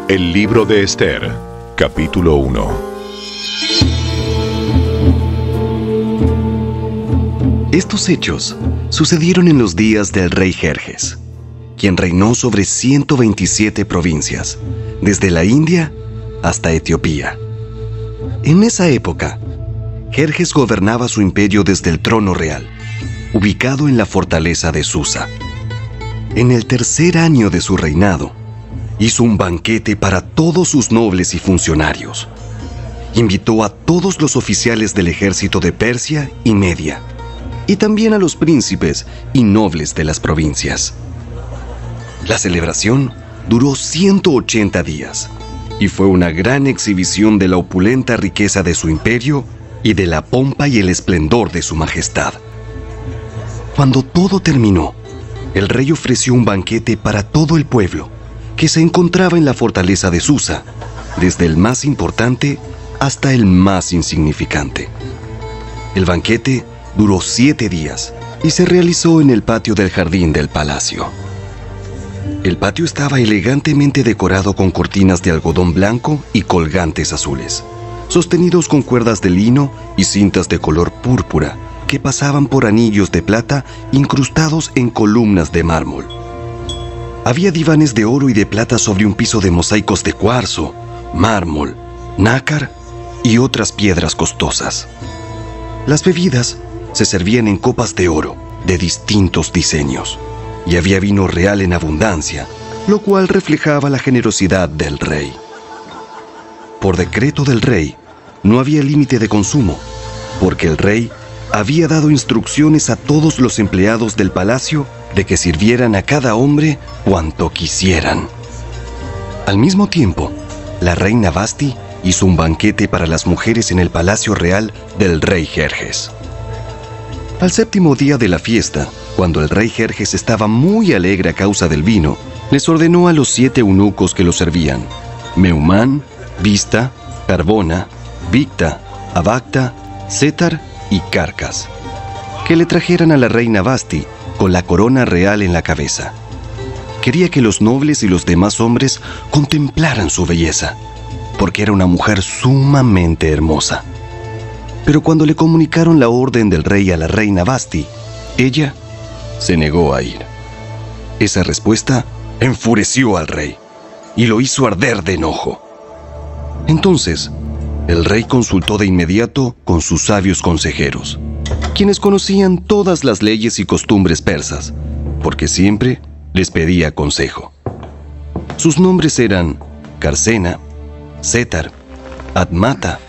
El libro de Esther, capítulo 1. Estos hechos sucedieron en los días del rey Jerjes, quien reinó sobre 127 provincias, desde la India hasta Etiopía. En esa época, Jerjes gobernaba su imperio desde el trono real, ubicado en la fortaleza de Susa. En el tercer año de su reinado, hizo un banquete para todos sus nobles y funcionarios. Invitó a todos los oficiales del ejército de Persia y Media, y también a los príncipes y nobles de las provincias. La celebración duró 180 días, y fue una gran exhibición de la opulenta riqueza de su imperio y de la pompa y el esplendor de su majestad. Cuando todo terminó, el rey ofreció un banquete para todo el pueblo, que se encontraba en la fortaleza de Susa, desde el más importante hasta el más insignificante. El banquete duró 7 días y se realizó en el patio del jardín del palacio. El patio estaba elegantemente decorado con cortinas de algodón blanco y colgantes azules, sostenidos con cuerdas de lino y cintas de color púrpura que pasaban por anillos de plata incrustados en columnas de mármol. Había divanes de oro y de plata sobre un piso de mosaicos de cuarzo, mármol, nácar y otras piedras costosas. Las bebidas se servían en copas de oro de distintos diseños, y había vino real en abundancia, lo cual reflejaba la generosidad del rey. Por decreto del rey, no había límite de consumo, porque el rey había dado instrucciones a todos los empleados del palacio de que sirvieran a cada hombre cuanto quisieran. Al mismo tiempo, la reina Vasti hizo un banquete para las mujeres en el palacio real del rey Jerjes. Al séptimo día de la fiesta, cuando el rey Jerjes estaba muy alegre a causa del vino, les ordenó a los 7 eunucos que lo servían, Meumán, Vista, Carbona, Victa, Abacta, Setar y Carcas, que le trajeran a la reina Vasti con la corona real en la cabeza. Quería que los nobles y los demás hombres contemplaran su belleza, porque era una mujer sumamente hermosa. Pero cuando le comunicaron la orden del rey a la reina Vasti, ella se negó a ir. Esa respuesta enfureció al rey y lo hizo arder de enojo. Entonces, el rey consultó de inmediato con sus sabios consejeros, quienes conocían todas las leyes y costumbres persas, porque siempre les pedía consejo. Sus nombres eran Carcena, Setar, Admata,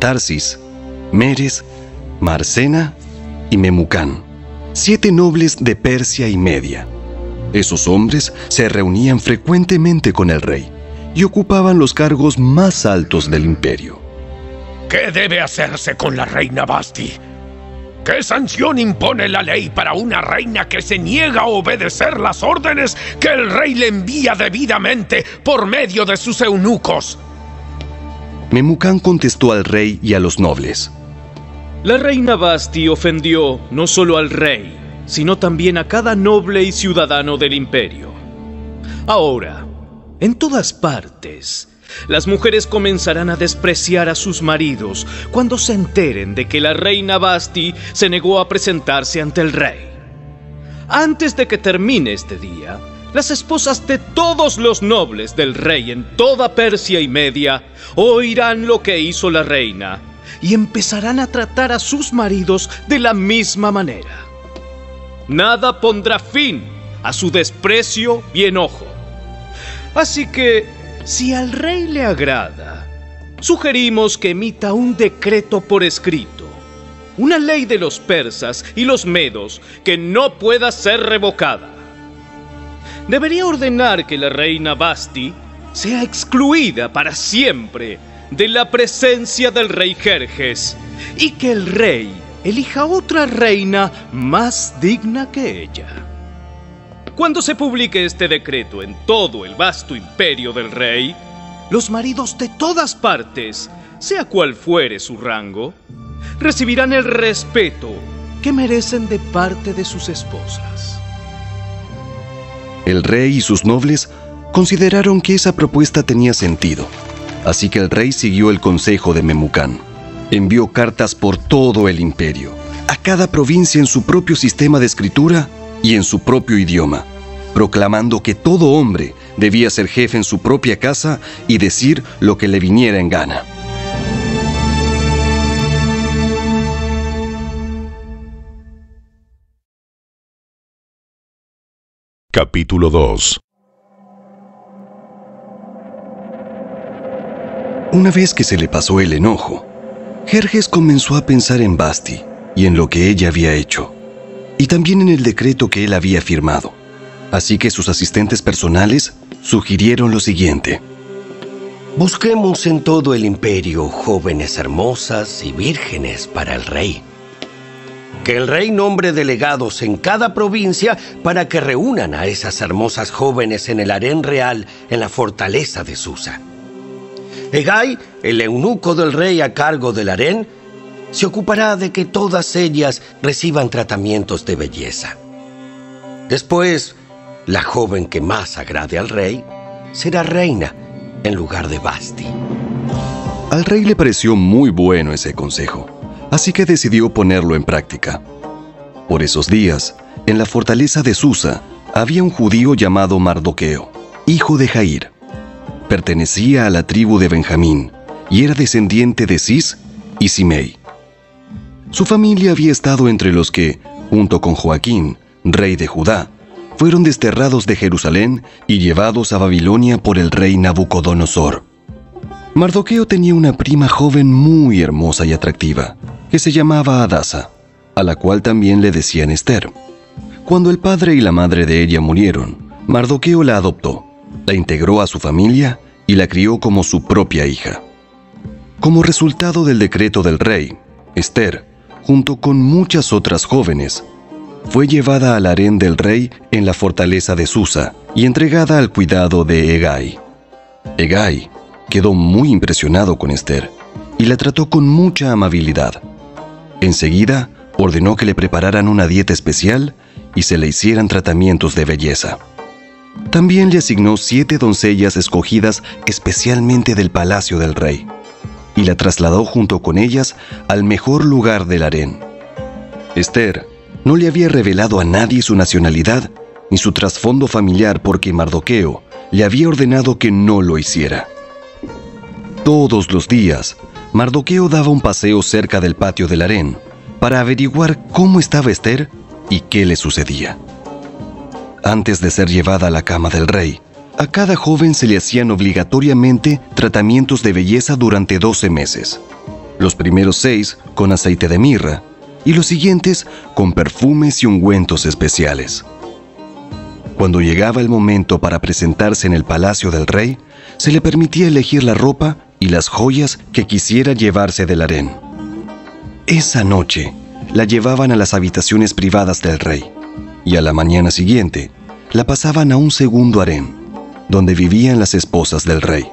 Tarsis, Meres, Marcena y Memucán, 7 nobles de Persia y Media. Esos hombres se reunían frecuentemente con el rey y ocupaban los cargos más altos del imperio. ¿Qué debe hacerse con la reina Vasti? ¿Qué sanción impone la ley para una reina que se niega a obedecer las órdenes que el rey le envía debidamente por medio de sus eunucos? Memucán contestó al rey y a los nobles: La reina Vasti ofendió no solo al rey, sino también a cada noble y ciudadano del imperio. Ahora, en todas partes, las mujeres comenzarán a despreciar a sus maridos cuando se enteren de que la reina Vasti se negó a presentarse ante el rey. Antes de que termine este día, las esposas de todos los nobles del rey en toda Persia y Media oirán lo que hizo la reina y empezarán a tratar a sus maridos de la misma manera. Nada pondrá fin a su desprecio y enojo. Así que, si al rey le agrada, sugerimos que emita un decreto por escrito, una ley de los persas y los medos que no pueda ser revocada. Debería ordenar que la reina Vasti sea excluida para siempre de la presencia del rey Jerjes y que el rey elija otra reina más digna que ella. Cuando se publique este decreto en todo el vasto imperio del rey, los maridos de todas partes, sea cual fuere su rango, recibirán el respeto que merecen de parte de sus esposas. El rey y sus nobles consideraron que esa propuesta tenía sentido, así que el rey siguió el consejo de Memucán. Envió cartas por todo el imperio, a cada provincia en su propio sistema de escritura y en su propio idioma, proclamando que todo hombre debía ser jefe en su propia casa y decir lo que le viniera en gana. Capítulo 2. Una vez que se le pasó el enojo, Jerjes comenzó a pensar en Vasti y en lo que ella había hecho, y también en el decreto que él había firmado. Así que sus asistentes personales sugirieron lo siguiente: busquemos en todo el imperio jóvenes hermosas y vírgenes para el rey. Que el rey nombre delegados en cada provincia para que reúnan a esas hermosas jóvenes en el harén real en la fortaleza de Susa. Hegai, el eunuco del rey a cargo del harén, se ocupará de que todas ellas reciban tratamientos de belleza. Después, la joven que más agrade al rey será reina en lugar de Vasti. Al rey le pareció muy bueno ese consejo, así que decidió ponerlo en práctica. Por esos días, en la fortaleza de Susa, había un judío llamado Mardoqueo, hijo de Jair. Pertenecía a la tribu de Benjamín y era descendiente de Cis y Simei. Su familia había estado entre los que, junto con Joaquín, rey de Judá, fueron desterrados de Jerusalén y llevados a Babilonia por el rey Nabucodonosor. Mardoqueo tenía una prima joven muy hermosa y atractiva, que se llamaba Hadasa, a la cual también le decían Ester. Cuando el padre y la madre de ella murieron, Mardoqueo la adoptó, la integró a su familia y la crió como su propia hija. Como resultado del decreto del rey, Ester, junto con muchas otras jóvenes, fue llevada al harén del rey en la fortaleza de Susa y entregada al cuidado de Hegai. Hegai quedó muy impresionado con Ester y la trató con mucha amabilidad. Enseguida ordenó que le prepararan una dieta especial y se le hicieran tratamientos de belleza. También le asignó 7 doncellas escogidas especialmente del palacio del rey y la trasladó junto con ellas al mejor lugar del harén. Ester no le había revelado a nadie su nacionalidad ni su trasfondo familiar porque Mardoqueo le había ordenado que no lo hiciera. Todos los días, Mardoqueo daba un paseo cerca del patio del harén para averiguar cómo estaba Ester y qué le sucedía. Antes de ser llevada a la cama del rey, a cada joven se le hacían obligatoriamente tratamientos de belleza durante 12 meses. Los primeros 6 con aceite de mirra y los siguientes con perfumes y ungüentos especiales. Cuando llegaba el momento para presentarse en el palacio del rey, se le permitía elegir la ropa y las joyas que quisiera llevarse del harén. Esa noche la llevaban a las habitaciones privadas del rey y a la mañana siguiente la pasaban a un segundo harén, donde vivían las esposas del rey.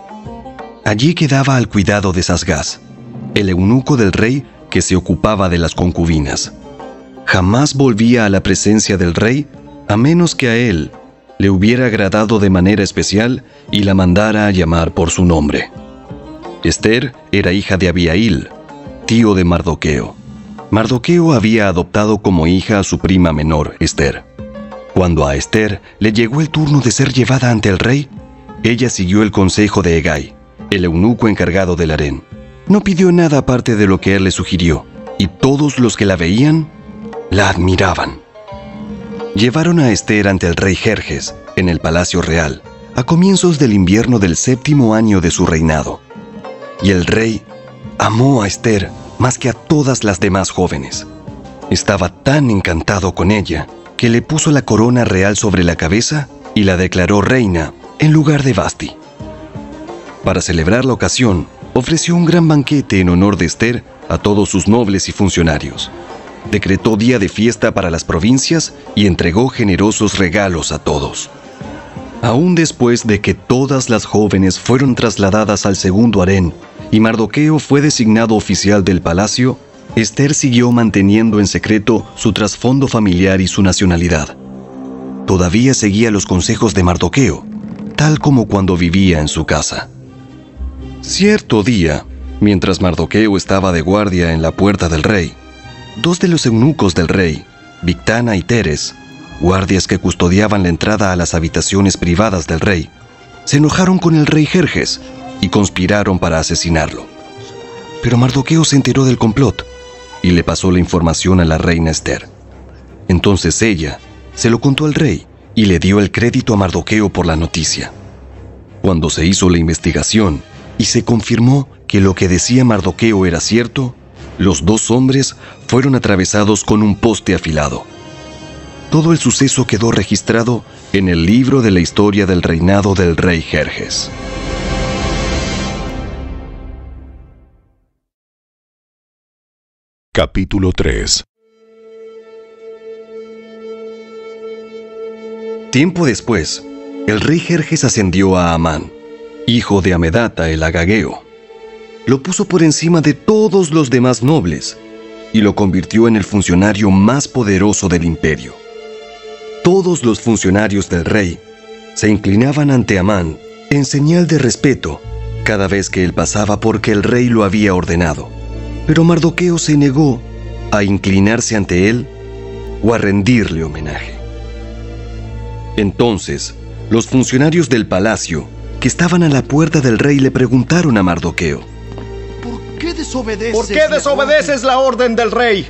Allí quedaba al cuidado de Sasgás, el eunuco del rey que se ocupaba de las concubinas. Jamás volvía a la presencia del rey a menos que a él le hubiera agradado de manera especial y la mandara a llamar por su nombre. Ester era hija de Abihail, tío de Mardoqueo. Mardoqueo había adoptado como hija a su prima menor, Ester. Cuando a Ester le llegó el turno de ser llevada ante el rey, ella siguió el consejo de Hegai, el eunuco encargado del harén. No pidió nada aparte de lo que él le sugirió, y todos los que la veían, la admiraban. Llevaron a Ester ante el rey Jerjes, en el palacio real, a comienzos del invierno del 7º año de su reinado. Y el rey amó a Ester más que a todas las demás jóvenes. Estaba tan encantado con ella que le puso la corona real sobre la cabeza y la declaró reina en lugar de Vasti. Para celebrar la ocasión, ofreció un gran banquete en honor de Ester a todos sus nobles y funcionarios. Decretó día de fiesta para las provincias y entregó generosos regalos a todos. Aún después de que todas las jóvenes fueron trasladadas al segundo harén y Mardoqueo fue designado oficial del palacio, Ester siguió manteniendo en secreto su trasfondo familiar y su nacionalidad. Todavía seguía los consejos de Mardoqueo, tal como cuando vivía en su casa. Cierto día, mientras Mardoqueo estaba de guardia en la puerta del rey, dos de los eunucos del rey, Bigtana y Teres, guardias que custodiaban la entrada a las habitaciones privadas del rey, se enojaron con el rey Jerjes y conspiraron para asesinarlo. Pero Mardoqueo se enteró del complot y le pasó la información a la reina Ester. Entonces ella se lo contó al rey y le dio el crédito a Mardoqueo por la noticia. Cuando se hizo la investigación y se confirmó que lo que decía Mardoqueo era cierto, los dos hombres fueron atravesados con un poste afilado. Todo el suceso quedó registrado en el libro de la historia del reinado del rey Jerjes. Capítulo 3. Tiempo después, el rey Jerjes ascendió a Amán, hijo de Amedata el Agageo. Lo puso por encima de todos los demás nobles y lo convirtió en el funcionario más poderoso del imperio. Todos los funcionarios del rey se inclinaban ante Amán en señal de respeto cada vez que él pasaba porque el rey lo había ordenado. Pero Mardoqueo se negó a inclinarse ante él o a rendirle homenaje. Entonces, los funcionarios del palacio que estaban a la puerta del rey le preguntaron a Mardoqueo: ¿Por qué desobedeces la orden del rey?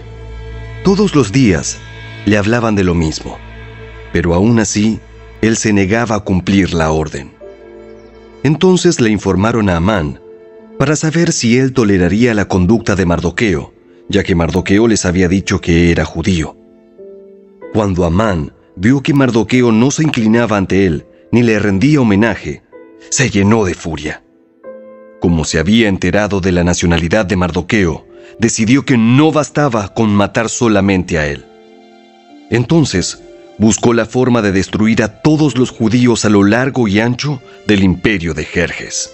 Todos los días le hablaban de lo mismo, pero aún así él se negaba a cumplir la orden. Entonces le informaron a Amán para saber si él toleraría la conducta de Mardoqueo, ya que Mardoqueo les había dicho que era judío. Cuando Amán vio que Mardoqueo no se inclinaba ante él ni le rendía homenaje, se llenó de furia. Como se había enterado de la nacionalidad de Mardoqueo, decidió que no bastaba con matar solamente a él. Entonces, buscó la forma de destruir a todos los judíos a lo largo y ancho del imperio de Jerjes.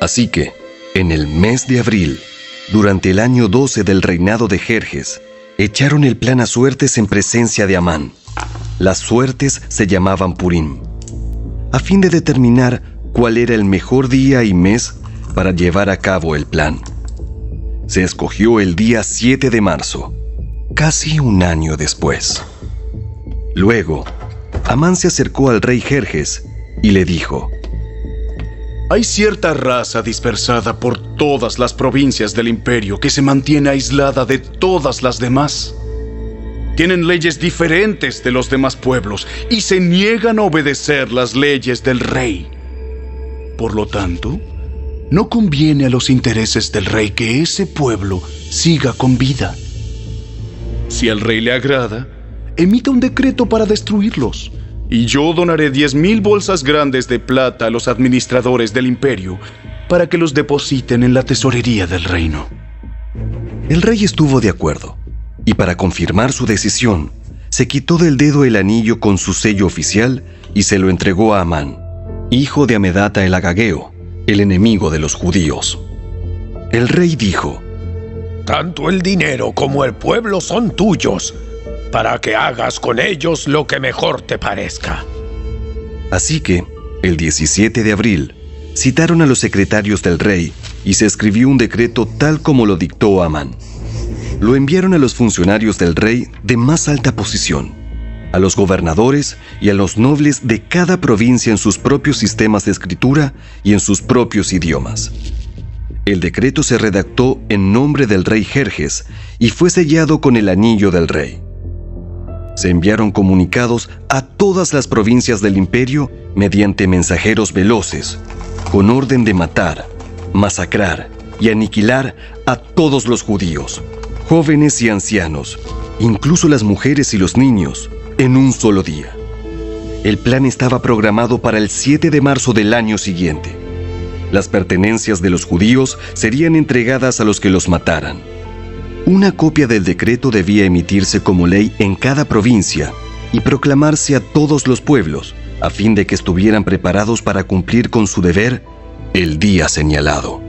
Así que, en el mes de abril, durante el año 12 del reinado de Jerjes, echaron el plan a suertes en presencia de Amán. Las suertes se llamaban Purim, a fin de determinar cuál era el mejor día y mes para llevar a cabo el plan. Se escogió el día 7 de marzo, casi un año después. Luego, Amán se acercó al rey Jerjes y le dijo: Hay cierta raza dispersada por todas las provincias del imperio que se mantiene aislada de todas las demás. Tienen leyes diferentes de los demás pueblos y se niegan a obedecer las leyes del rey. Por lo tanto, no conviene a los intereses del rey que ese pueblo siga con vida. Si al rey le agrada, emita un decreto para destruirlos, y yo donaré 10,000 bolsas grandes de plata a los administradores del imperio para que los depositen en la tesorería del reino. El rey estuvo de acuerdo, y para confirmar su decisión, se quitó del dedo el anillo con su sello oficial y se lo entregó a Amán, hijo de Amedata el Agageo, el enemigo de los judíos. El rey dijo: Tanto el dinero como el pueblo son tuyos, para que hagas con ellos lo que mejor te parezca. Así que, el 17 de abril, citaron a los secretarios del rey y se escribió un decreto tal como lo dictó Amán. Lo enviaron a los funcionarios del rey de más alta posición, a los gobernadores y a los nobles de cada provincia en sus propios sistemas de escritura y en sus propios idiomas. El decreto se redactó en nombre del rey Jerjes y fue sellado con el anillo del rey. Se enviaron comunicados a todas las provincias del imperio mediante mensajeros veloces, con orden de matar, masacrar y aniquilar a todos los judíos, jóvenes y ancianos, incluso las mujeres y los niños, en un solo día. El plan estaba programado para el 7 de marzo del año siguiente. Las pertenencias de los judíos serían entregadas a los que los mataran. Una copia del decreto debía emitirse como ley en cada provincia y proclamarse a todos los pueblos, a fin de que estuvieran preparados para cumplir con su deber el día señalado.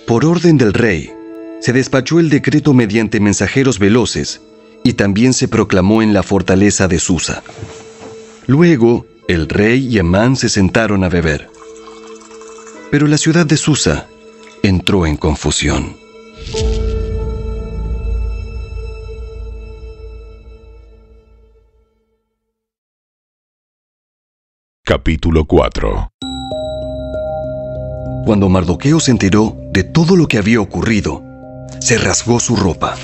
Por orden del rey, se despachó el decreto mediante mensajeros veloces y también se proclamó en la fortaleza de Susa. Luego, El rey y Amán se sentaron a beber. Pero la ciudad de Susa entró en confusión. Capítulo 4. Cuando Mardoqueo se enteró de todo lo que había ocurrido, se rasgó su ropa,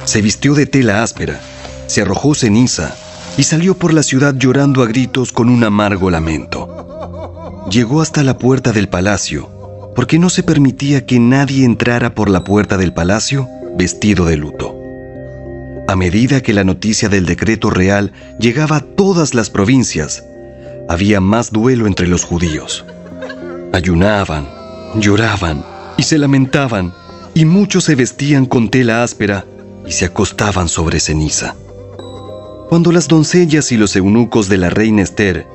se vistió de tela áspera, se arrojó ceniza y salió por la ciudad llorando a gritos con un amargo lamento. Llegó hasta la puerta del palacio, porque no se permitía que nadie entrara por la puerta del palacio vestido de luto. A medida que la noticia del decreto real llegaba a todas las provincias, había más duelo entre los judíos. Ayunaban, lloraban y se lamentaban, y muchos se vestían con tela áspera y se acostaban sobre ceniza. Cuando las doncellas y los eunucos de la reina Ester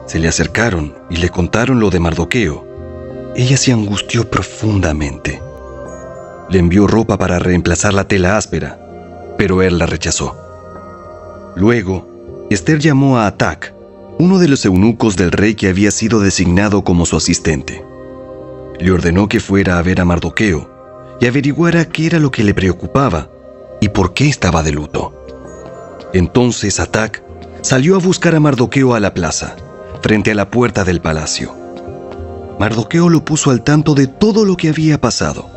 se le acercaron y le contaron lo de Mardoqueo, ella se angustió profundamente. Le envió ropa para reemplazar la tela áspera, pero él la rechazó. Luego, Ester llamó a Atac, uno de los eunucos del rey que había sido designado como su asistente. Le ordenó que fuera a ver a Mardoqueo y averiguara qué era lo que le preocupaba y por qué estaba de luto. Entonces Atac salió a buscar a Mardoqueo a la plaza, frente a la puerta del palacio. Mardoqueo lo puso al tanto de todo lo que había pasado.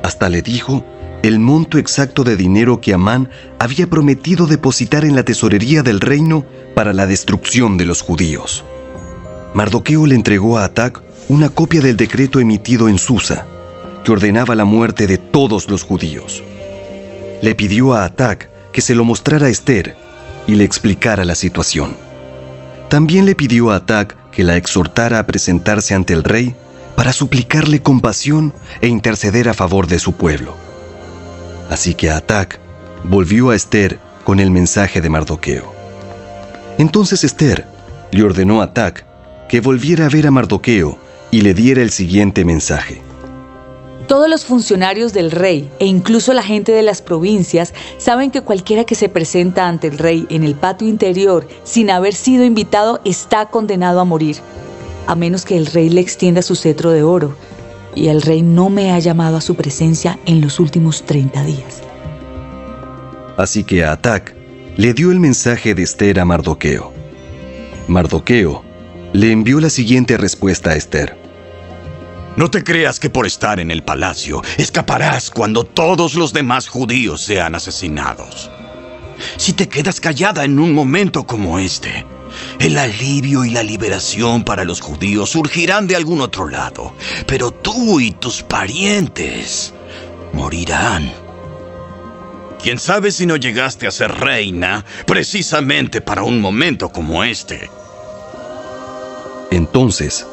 Hasta le dijo el monto exacto de dinero que Amán había prometido depositar en la tesorería del reino para la destrucción de los judíos. Mardoqueo le entregó a Atac una copia del decreto emitido en Susa, que ordenaba la muerte de todos los judíos. Le pidió a Atac que se lo mostrara a Ester y le explicara la situación. También le pidió a Atac que la exhortara a presentarse ante el rey para suplicarle compasión e interceder a favor de su pueblo. Así que Atac volvió a Ester con el mensaje de Mardoqueo. Entonces Ester le ordenó a Atac que volviera a ver a Mardoqueo y le diera el siguiente mensaje. Todos los funcionarios del rey e incluso la gente de las provincias saben que cualquiera que se presenta ante el rey en el patio interior sin haber sido invitado está condenado a morir, a menos que el rey le extienda su cetro de oro, y el rey no me ha llamado a su presencia en los últimos 30 días. Así que a Atac le dio el mensaje de Ester a Mardoqueo. Mardoqueo le envió la siguiente respuesta a Ester. No te creas que por estar en el palacio escaparás cuando todos los demás judíos sean asesinados. Si te quedas callada en un momento como este, el alivio y la liberación para los judíos surgirán de algún otro lado, pero tú y tus parientes morirán. ¿Quién sabe si no llegaste a ser reina precisamente para un momento como este? Entonces,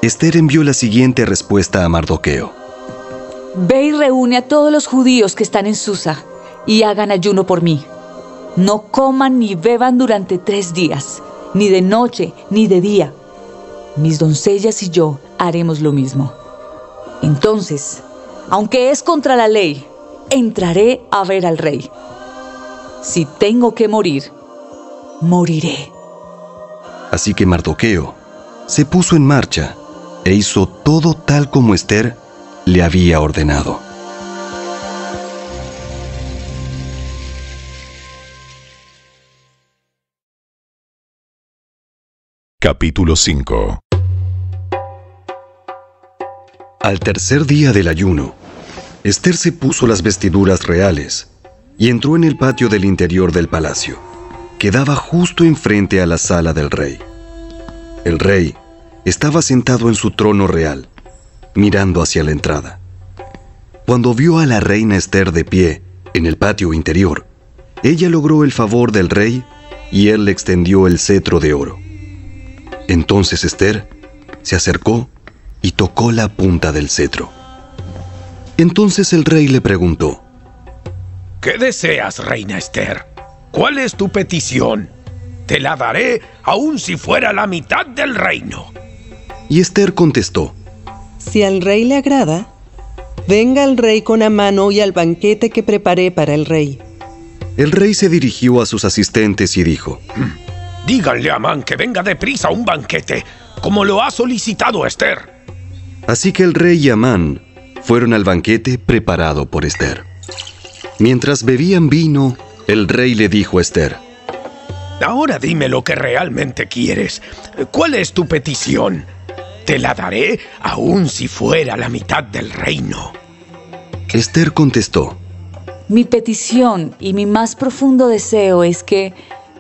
Ester envió la siguiente respuesta a Mardoqueo. Ve y reúne a todos los judíos que están en Susa y hagan ayuno por mí. No coman ni beban durante 3 días, ni de noche ni de día. Mis doncellas y yo haremos lo mismo. Entonces, aunque es contra la ley, entraré a ver al rey. Si tengo que morir, moriré. Así que Mardoqueo se puso en marcha e hizo todo tal como Ester le había ordenado. Capítulo 5. Al tercer día del ayuno, Ester se puso las vestiduras reales y entró en el patio del interior del palacio, que daba justo enfrente a la sala del rey. El rey estaba sentado en su trono real, mirando hacia la entrada. Cuando vio a la reina Ester de pie en el patio interior, ella logró el favor del rey y él le extendió el cetro de oro. Entonces Ester se acercó y tocó la punta del cetro. Entonces el rey le preguntó: ¿Qué deseas, reina Ester? ¿Cuál es tu petición? Te la daré aun si fuera la mitad del reino. Y Ester contestó: Si al rey le agrada, venga el rey con Amán hoy al banquete que preparé para el rey. El rey se dirigió a sus asistentes y dijo: Díganle a Amán que venga deprisa a un banquete, como lo ha solicitado Esther. Así que el rey y Amán fueron al banquete preparado por Esther. Mientras bebían vino, el rey le dijo a Esther: Ahora dime lo que realmente quieres. ¿Cuál es tu petición? Te la daré, aun si fuera la mitad del reino. Esther contestó: Mi petición y mi más profundo deseo es que,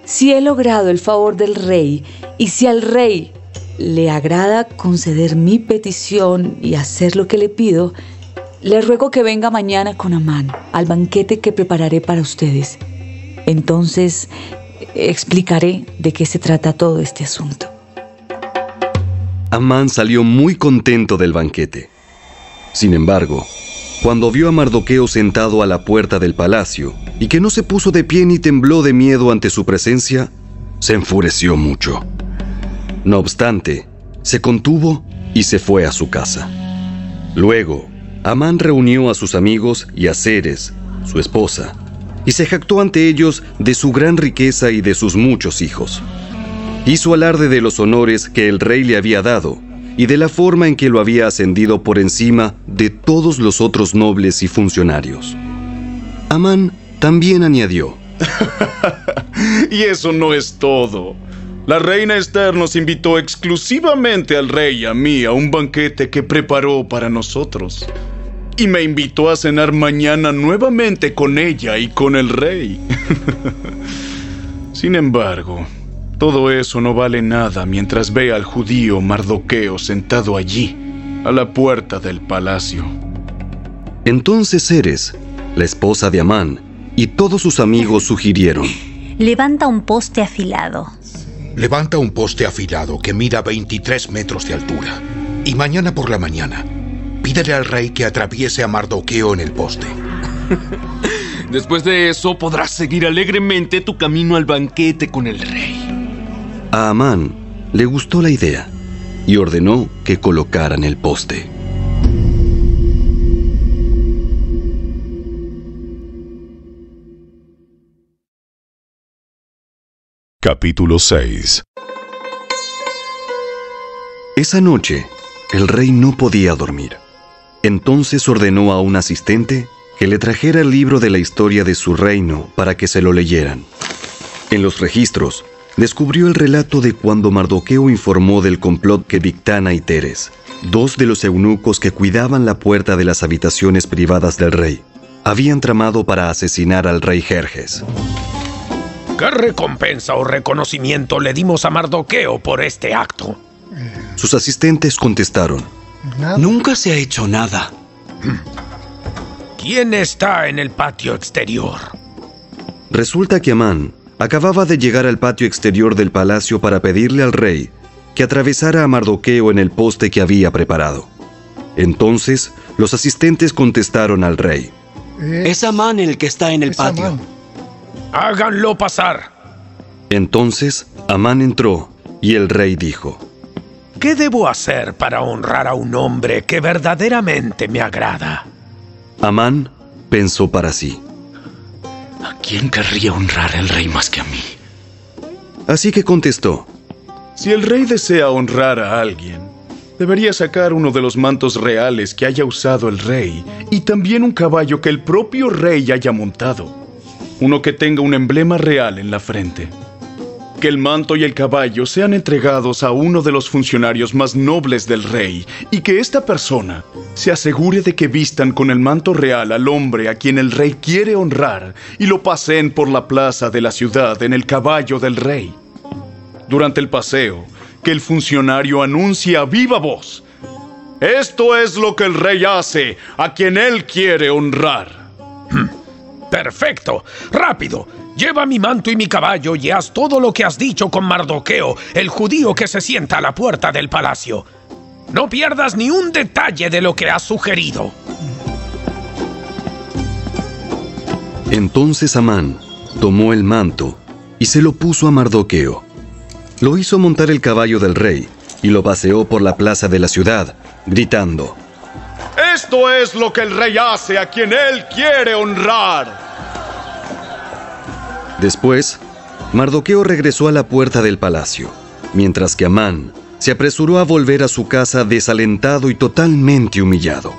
si he logrado el favor del rey, y si al rey le agrada conceder mi petición y hacer lo que le pido, le ruego que venga mañana con Amán al banquete que prepararé para ustedes. Entonces explicaré de qué se trata todo este asunto. Amán salió muy contento del banquete. Sin embargo, cuando vio a Mardoqueo sentado a la puerta del palacio y que no se puso de pie ni tembló de miedo ante su presencia, se enfureció mucho. No obstante, se contuvo y se fue a su casa. Luego, Amán reunió a sus amigos y a Zeres, su esposa, y se jactó ante ellos de su gran riqueza y de sus muchos hijos. Hizo alarde de los honores que el rey le había dado y de la forma en que lo había ascendido por encima de todos los otros nobles y funcionarios. Amán también añadió: Y eso no es todo. La reina Esther nos invitó exclusivamente al rey y a mí a un banquete que preparó para nosotros. Y me invitó a cenar mañana nuevamente con ella y con el rey. Sin embargo, todo eso no vale nada mientras vea al judío Mardoqueo sentado allí, a la puerta del palacio. Entonces Zeres, la esposa de Amán, y todos sus amigos sugirieron: Levanta un poste afilado. Levanta un poste afilado que mida 23 metros de altura. Y mañana por la mañana, pídele al rey que atraviese a Mardoqueo en el poste. Después de eso, podrás seguir alegremente tu camino al banquete con el rey. A Amán le gustó la idea y ordenó que colocaran el poste. Capítulo 6. Esa noche, el rey no podía dormir. Entonces ordenó a un asistente que le trajera el libro de la historia de su reino para que se lo leyeran. En los registros, descubrió el relato de cuando Mardoqueo informó del complot que Bigtana y Teres, dos de los eunucos que cuidaban la puerta de las habitaciones privadas del rey, habían tramado para asesinar al rey Jerjes. ¿Qué recompensa o reconocimiento le dimos a Mardoqueo por este acto? Sus asistentes contestaron: Nunca se ha hecho nada. ¿Quién está en el patio exterior? Resulta que Amán acababa de llegar al patio exterior del palacio para pedirle al rey que atravesara a Mardoqueo en el poste que había preparado. Entonces, los asistentes contestaron al rey: Es Amán el que está en el patio. Amán. Háganlo pasar. Entonces, Amán entró y el rey dijo: ¿Qué debo hacer para honrar a un hombre que verdaderamente me agrada? Amán pensó para sí: ¿A quién querría honrar el rey más que a mí? Así que contestó: Si el rey desea honrar a alguien, debería sacar uno de los mantos reales que haya usado el rey y también un caballo que el propio rey haya montado. Uno que tenga un emblema real en la frente. Que el manto y el caballo sean entregados a uno de los funcionarios más nobles del rey y que esta persona se asegure de que vistan con el manto real al hombre a quien el rey quiere honrar y lo paseen por la plaza de la ciudad en el caballo del rey. Durante el paseo, que el funcionario anuncie a viva voz: Esto es lo que el rey hace a quien él quiere honrar. ¡Perfecto! ¡Rápido! Lleva mi manto y mi caballo y haz todo lo que has dicho con Mardoqueo, el judío que se sienta a la puerta del palacio. No pierdas ni un detalle de lo que has sugerido. Entonces Amán tomó el manto y se lo puso a Mardoqueo. Lo hizo montar el caballo del rey y lo paseó por la plaza de la ciudad, gritando: Esto es lo que el rey hace a quien él quiere honrar. Después, Mardoqueo regresó a la puerta del palacio, mientras que Amán se apresuró a volver a su casa desalentado y totalmente humillado.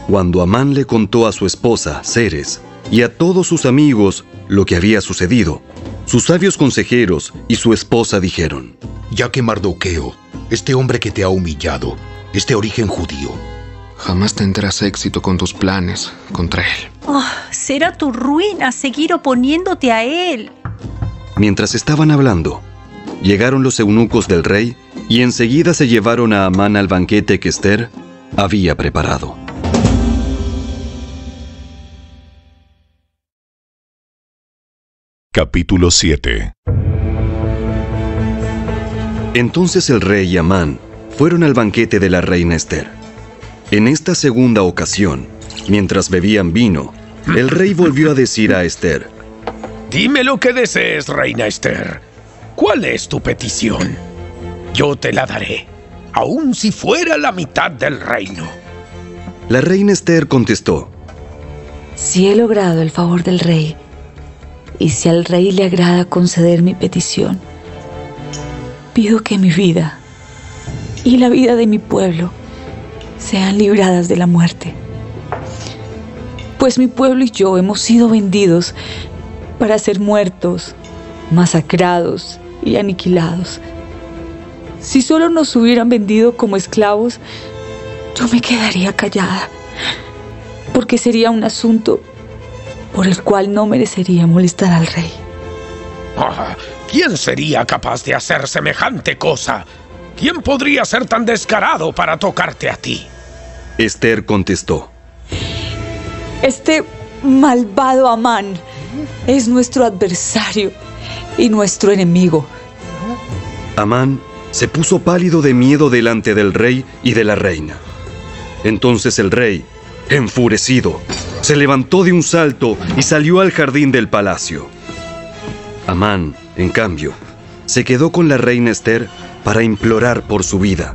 Cuando Amán le contó a su esposa, Ceres, y a todos sus amigos lo que había sucedido, sus sabios consejeros y su esposa dijeron: ya que Mardoqueo, este hombre que te ha humillado, es de origen judío, jamás tendrás éxito con tus planes contra él. Oh, será tu ruina seguir oponiéndote a él. Mientras estaban hablando, llegaron los eunucos del rey y enseguida se llevaron a Amán al banquete que Ester había preparado. Capítulo 7. Entonces el rey y Amán fueron al banquete de la reina Ester. En esta segunda ocasión, mientras bebían vino, el rey volvió a decir a Ester: dime lo que desees, reina Ester. ¿Cuál es tu petición? Yo te la daré, aun si fuera la mitad del reino. La reina Ester contestó: si he logrado el favor del rey, y si al rey le agrada conceder mi petición, pido que mi vida y la vida de mi pueblo sean libradas de la muerte. Pues mi pueblo y yo hemos sido vendidos para ser muertos, masacrados y aniquilados. Si solo nos hubieran vendido como esclavos, yo me quedaría callada, porque sería un asunto por el cual no merecería molestar al rey. ¿Quién sería capaz de hacer semejante cosa? ¿Quién podría ser tan descarado para tocarte a ti? Ester contestó: este malvado Amán es nuestro adversario y nuestro enemigo. Amán se puso pálido de miedo delante del rey y de la reina. Entonces el rey, enfurecido, se levantó de un salto y salió al jardín del palacio. Amán, en cambio, se quedó con la reina Ester para implorar por su vida,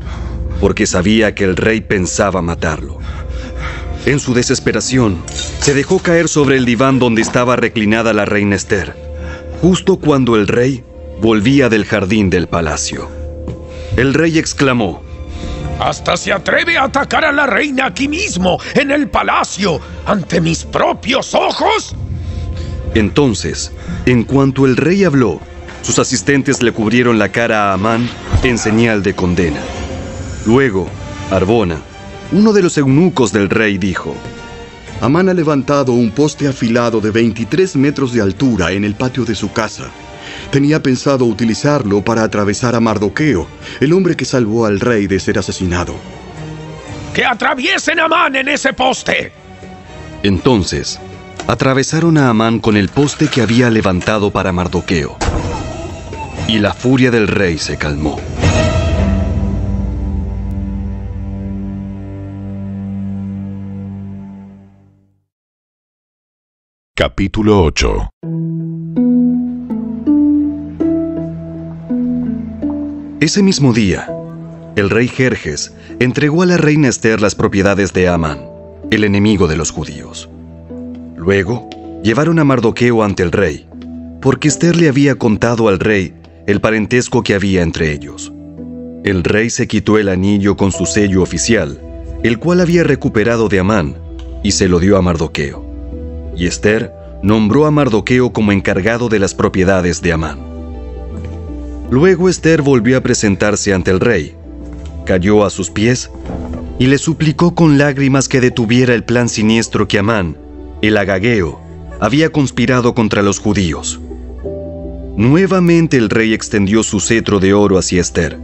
porque sabía que el rey pensaba matarlo. En su desesperación, se dejó caer sobre el diván donde estaba reclinada la reina Ester, justo cuando el rey volvía del jardín del palacio. El rey exclamó: ¡hasta se atreve a atacar a la reina aquí mismo, en el palacio, ante mis propios ojos! Entonces, en cuanto el rey habló, sus asistentes le cubrieron la cara a Amán en señal de condena. Luego, Arbona, uno de los eunucos del rey, dijo: Amán ha levantado un poste afilado de 23 metros de altura en el patio de su casa. Tenía pensado utilizarlo para atravesar a Mardoqueo, el hombre que salvó al rey de ser asesinado. ¡Que atraviesen a Amán en ese poste! Entonces, atravesaron a Amán con el poste que había levantado para Mardoqueo. Y la furia del rey se calmó. Capítulo 8. Ese mismo día, el rey Jerjes entregó a la reina Ester las propiedades de Amán, el enemigo de los judíos. Luego, llevaron a Mardoqueo ante el rey, porque Ester le había contado al rey el parentesco que había entre ellos. El rey se quitó el anillo con su sello oficial, el cual había recuperado de Amán, y se lo dio a Mardoqueo. Y Ester nombró a Mardoqueo como encargado de las propiedades de Amán. Luego Ester volvió a presentarse ante el rey, cayó a sus pies y le suplicó con lágrimas que detuviera el plan siniestro que Amán, el agageo, había conspirado contra los judíos. Nuevamente el rey extendió su cetro de oro hacia Ester,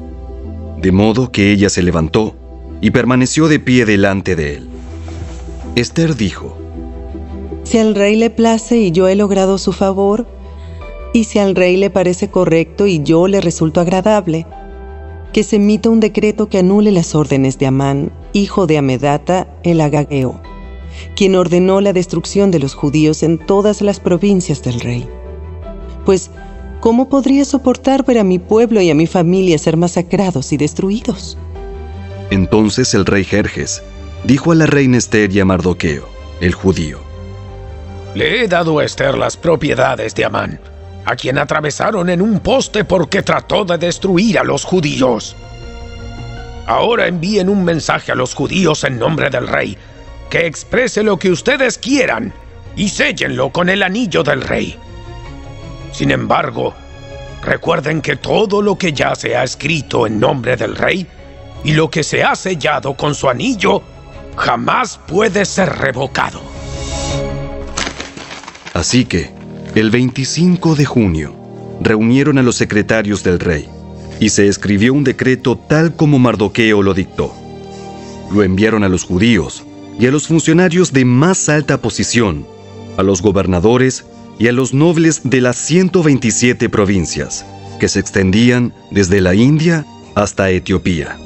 de modo que ella se levantó y permaneció de pie delante de él. Ester dijo: si al rey le place y yo he logrado su favor, y si al rey le parece correcto y yo le resulto agradable, que se emita un decreto que anule las órdenes de Amán, hijo de Amedata, el agageo, quien ordenó la destrucción de los judíos en todas las provincias del rey. Pues, ¿cómo podría soportar ver a mi pueblo y a mi familia ser masacrados y destruidos? Entonces el rey Jerjes dijo a la reina Ester y a Mardoqueo, el judío: le he dado a Ester las propiedades de Amán. a quien atravesaron en un poste porque trató de destruir a los judíos. Ahora envíen un mensaje a los judíos en nombre del rey, que exprese lo que ustedes quieran y séllenlo con el anillo del rey. Sin embargo, recuerden que todo lo que ya se ha escrito en nombre del rey y lo que se ha sellado con su anillo jamás puede ser revocado. Así que, el 25 de junio, reunieron a los secretarios del rey y se escribió un decreto tal como Mardoqueo lo dictó. Lo enviaron a los judíos y a los funcionarios de más alta posición, a los gobernadores y a los nobles de las 127 provincias, que se extendían desde la India hasta Etiopía.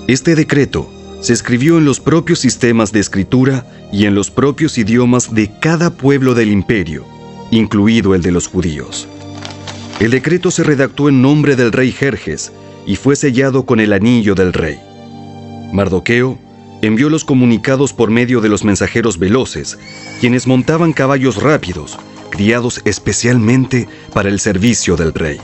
Este decreto se escribió en los propios sistemas de escritura y en los propios idiomas de cada pueblo del imperio, incluido el de los judíos. El decreto se redactó en nombre del rey Jerjes y fue sellado con el anillo del rey. Mardoqueo envió los comunicados por medio de los mensajeros veloces, quienes montaban caballos rápidos, criados especialmente para el servicio del rey.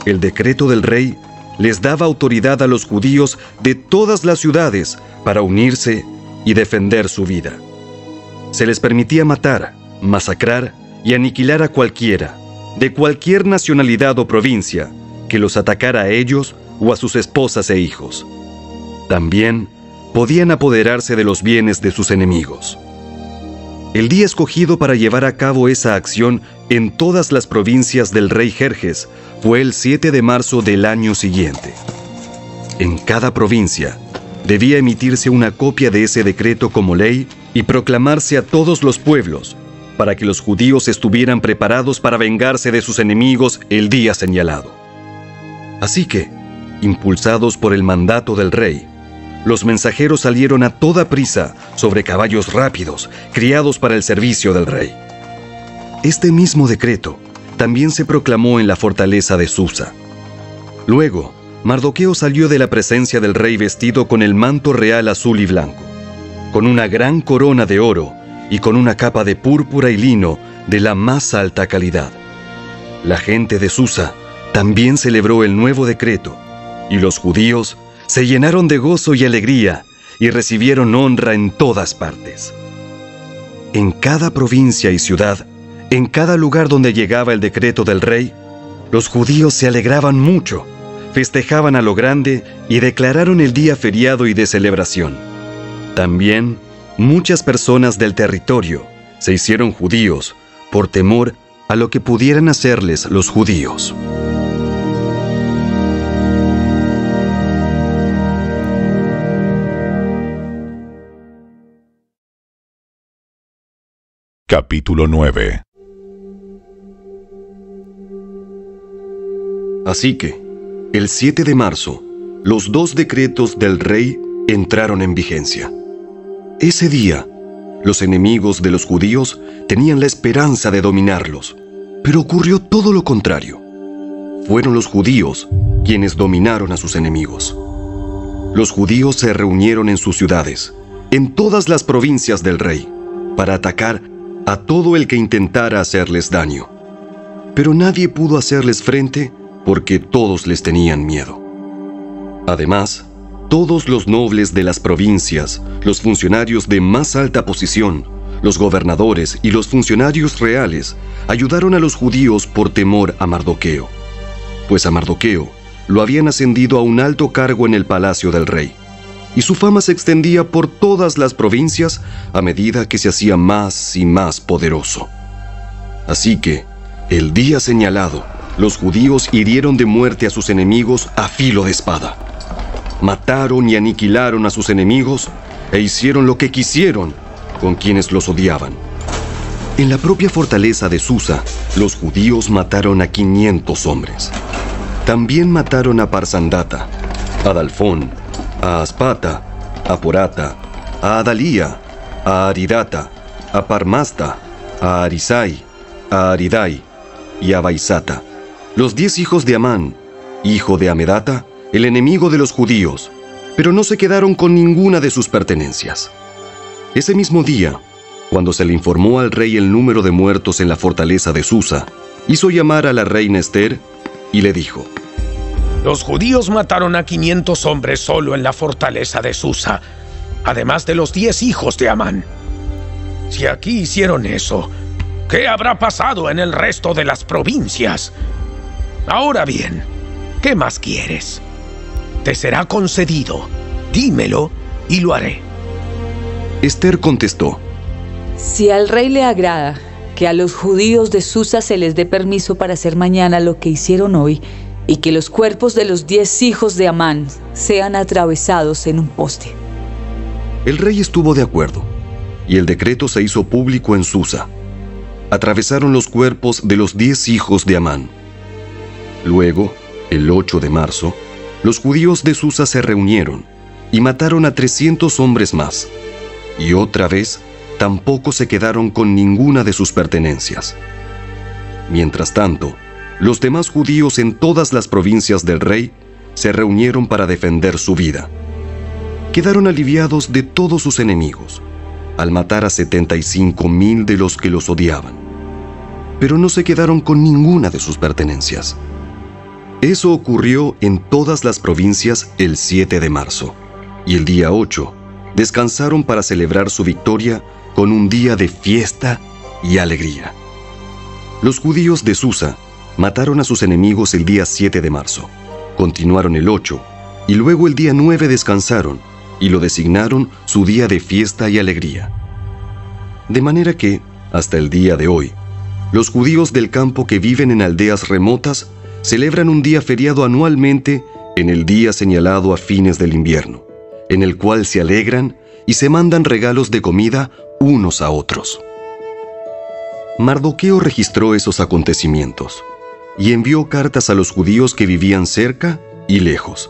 El decreto del rey les daba autoridad a los judíos de todas las ciudades para unirse y defender su vida. Se les permitía matar, masacrar y aniquilar a cualquiera, de cualquier nacionalidad o provincia, que los atacara a ellos o a sus esposas e hijos. También podían apoderarse de los bienes de sus enemigos. El día escogido para llevar a cabo esa acción en todas las provincias del rey Jerjes fue el 7 de marzo del año siguiente. En cada provincia debía emitirse una copia de ese decreto como ley y proclamarse a todos los pueblos, para que los judíos estuvieran preparados para vengarse de sus enemigos el día señalado. Así que, impulsados por el mandato del rey, los mensajeros salieron a toda prisa sobre caballos rápidos, criados para el servicio del rey. Este mismo decreto también se proclamó en la fortaleza de Susa. Luego, Mardoqueo salió de la presencia del rey vestido con el manto real azul y blanco, con una gran corona de oro y con una capa de púrpura y lino de la más alta calidad. La gente de Susa también celebró el nuevo decreto, y los judíos se llenaron de gozo y alegría y recibieron honra en todas partes. En cada provincia y ciudad, en cada lugar donde llegaba el decreto del rey, los judíos se alegraban mucho, festejaban a lo grande y declararon el día feriado y de celebración. También, muchas personas del territorio se hicieron judíos por temor a lo que pudieran hacerles los judíos. Capítulo 9. Así que, el 7 de marzo, los dos decretos del rey entraron en vigencia. Ese día, los enemigos de los judíos tenían la esperanza de dominarlos, pero ocurrió todo lo contrario. Fueron los judíos quienes dominaron a sus enemigos. Los judíos se reunieron en sus ciudades, en todas las provincias del rey, para atacar a todo el que intentara hacerles daño. Pero nadie pudo hacerles frente porque todos les tenían miedo. Además, todos los nobles de las provincias, los funcionarios de más alta posición, los gobernadores y los funcionarios reales ayudaron a los judíos por temor a Mardoqueo, pues a Mardoqueo lo habían ascendido a un alto cargo en el palacio del rey, y su fama se extendía por todas las provincias a medida que se hacía más y más poderoso. Así que, el día señalado, los judíos hirieron de muerte a sus enemigos a filo de espada. Mataron y aniquilaron a sus enemigos e hicieron lo que quisieron con quienes los odiaban. En la propia fortaleza de Susa, los judíos mataron a 500 hombres. También mataron a Parsandata, a Dalfón, a Aspata, a Porata, a Adalía, a Aridata, a Parmasta, a Arisai, a Aridai y a Baisata, los 10 hijos de Amán, hijo de Amedata, el enemigo de los judíos, pero no se quedaron con ninguna de sus pertenencias. Ese mismo día, cuando se le informó al rey el número de muertos en la fortaleza de Susa, hizo llamar a la reina Ester y le dijo: Los judíos mataron a 500 hombres solo en la fortaleza de Susa, además de los 10 hijos de Amán. Si aquí hicieron eso, ¿qué habrá pasado en el resto de las provincias? Ahora bien, ¿qué más quieres? Te será concedido. Dímelo y lo haré. Ester contestó: Si al rey le agrada que a los judíos de Susa se les dé permiso para hacer mañana lo que hicieron hoy, y que los cuerpos de los 10 hijos de Amán sean atravesados en un poste. El rey estuvo de acuerdo, y el decreto se hizo público en Susa. Atravesaron los cuerpos de los 10 hijos de Amán. Luego, el 8 de marzo, los judíos de Susa se reunieron y mataron a 300 hombres más, y otra vez tampoco se quedaron con ninguna de sus pertenencias. Mientras tanto, los demás judíos en todas las provincias del rey se reunieron para defender su vida. Quedaron aliviados de todos sus enemigos, al matar a 75,000 de los que los odiaban. Pero no se quedaron con ninguna de sus pertenencias. Eso ocurrió en todas las provincias el 7 de marzo, y el día 8 descansaron para celebrar su victoria con un día de fiesta y alegría. Los judíos de Susa mataron a sus enemigos el día 7 de marzo, continuaron el 8, y luego el día 9 descansaron, y lo designaron su día de fiesta y alegría. De manera que, hasta el día de hoy, los judíos del campo que viven en aldeas remotas celebran un día feriado anualmente en el día señalado a fines del invierno, en el cual se alegran y se mandan regalos de comida unos a otros. Mardoqueo registró esos acontecimientos y envió cartas a los judíos que vivían cerca y lejos,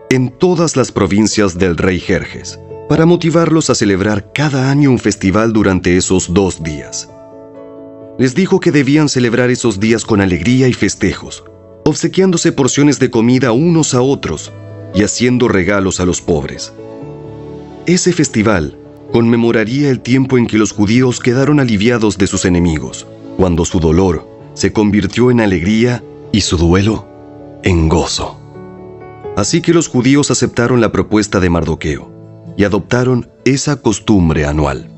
en todas las provincias del rey Jerjes, para motivarlos a celebrar cada año un festival durante esos 2 días. Les dijo que debían celebrar esos días con alegría y festejos, obsequiándose porciones de comida unos a otros y haciendo regalos a los pobres. Ese festival conmemoraría el tiempo en que los judíos quedaron aliviados de sus enemigos, cuando su dolor se convirtió en alegría y su duelo en gozo. Así que los judíos aceptaron la propuesta de Mardoqueo y adoptaron esa costumbre anual.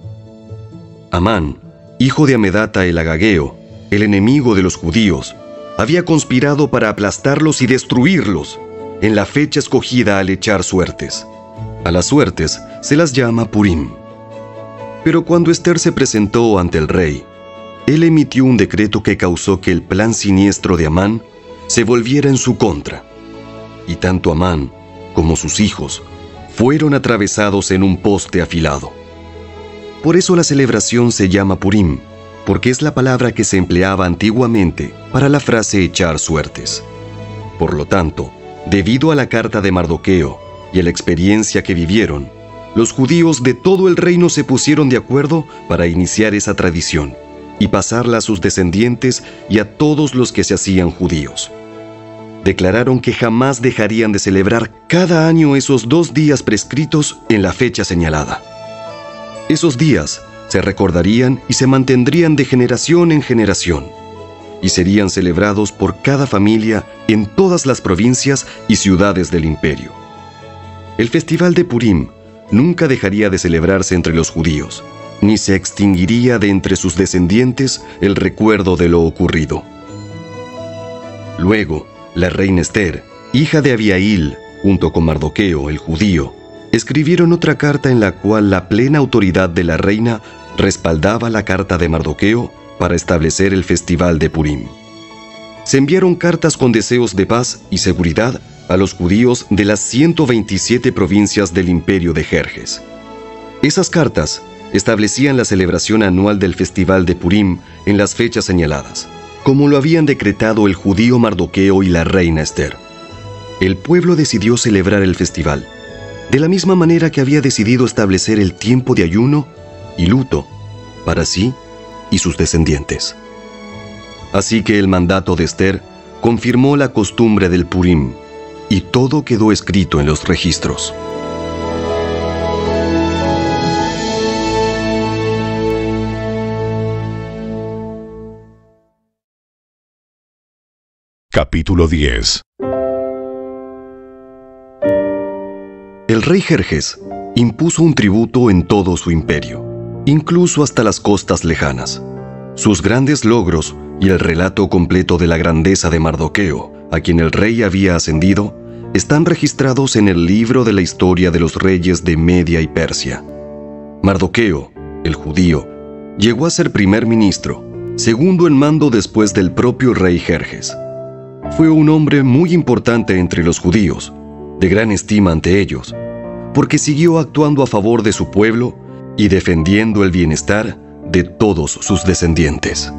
Amán, hijo de Amedata el Agageo, el enemigo de los judíos, había conspirado para aplastarlos y destruirlos en la fecha escogida al echar suertes. A las suertes se las llama Purim. Pero cuando Ester se presentó ante el rey, él emitió un decreto que causó que el plan siniestro de Amán se volviera en su contra. Y tanto Amán como sus hijos fueron atravesados en un poste afilado. Por eso la celebración se llama Purim, porque es la palabra que se empleaba antiguamente para la frase echar suertes. Por lo tanto, debido a la carta de Mardoqueo y a la experiencia que vivieron, los judíos de todo el reino se pusieron de acuerdo para iniciar esa tradición y pasarla a sus descendientes y a todos los que se hacían judíos. Declararon que jamás dejarían de celebrar cada año esos 2 días prescritos en la fecha señalada. Esos días se recordarían y se mantendrían de generación en generación, y serían celebrados por cada familia en todas las provincias y ciudades del imperio. El festival de Purim nunca dejaría de celebrarse entre los judíos, ni se extinguiría de entre sus descendientes el recuerdo de lo ocurrido. Luego, la reina Ester, hija de Abihail, junto con Mardoqueo, el judío, escribieron otra carta en la cual la plena autoridad de la reina respaldaba la carta de Mardoqueo para establecer el festival de Purim. Se enviaron cartas con deseos de paz y seguridad a los judíos de las 127 provincias del imperio de Jerjes. Esas cartas establecían la celebración anual del festival de Purim en las fechas señaladas, como lo habían decretado el judío Mardoqueo y la reina Ester. El pueblo decidió celebrar el festival, de la misma manera que había decidido establecer el tiempo de ayuno y luto para sí y sus descendientes. Así que el mandato de Ester confirmó la costumbre del Purim, y todo quedó escrito en los registros. Capítulo 10. El rey Jerjes impuso un tributo en todo su imperio, incluso hasta las costas lejanas. Sus grandes logros y el relato completo de la grandeza de Mardoqueo, a quien el rey había ascendido, están registrados en el libro de la historia de los reyes de Media y Persia. Mardoqueo, el judío, llegó a ser primer ministro, segundo en mando después del propio rey Jerjes. Fue un hombre muy importante entre los judíos, de gran estima ante ellos, porque siguió actuando a favor de su pueblo y defendiendo el bienestar de todos sus descendientes.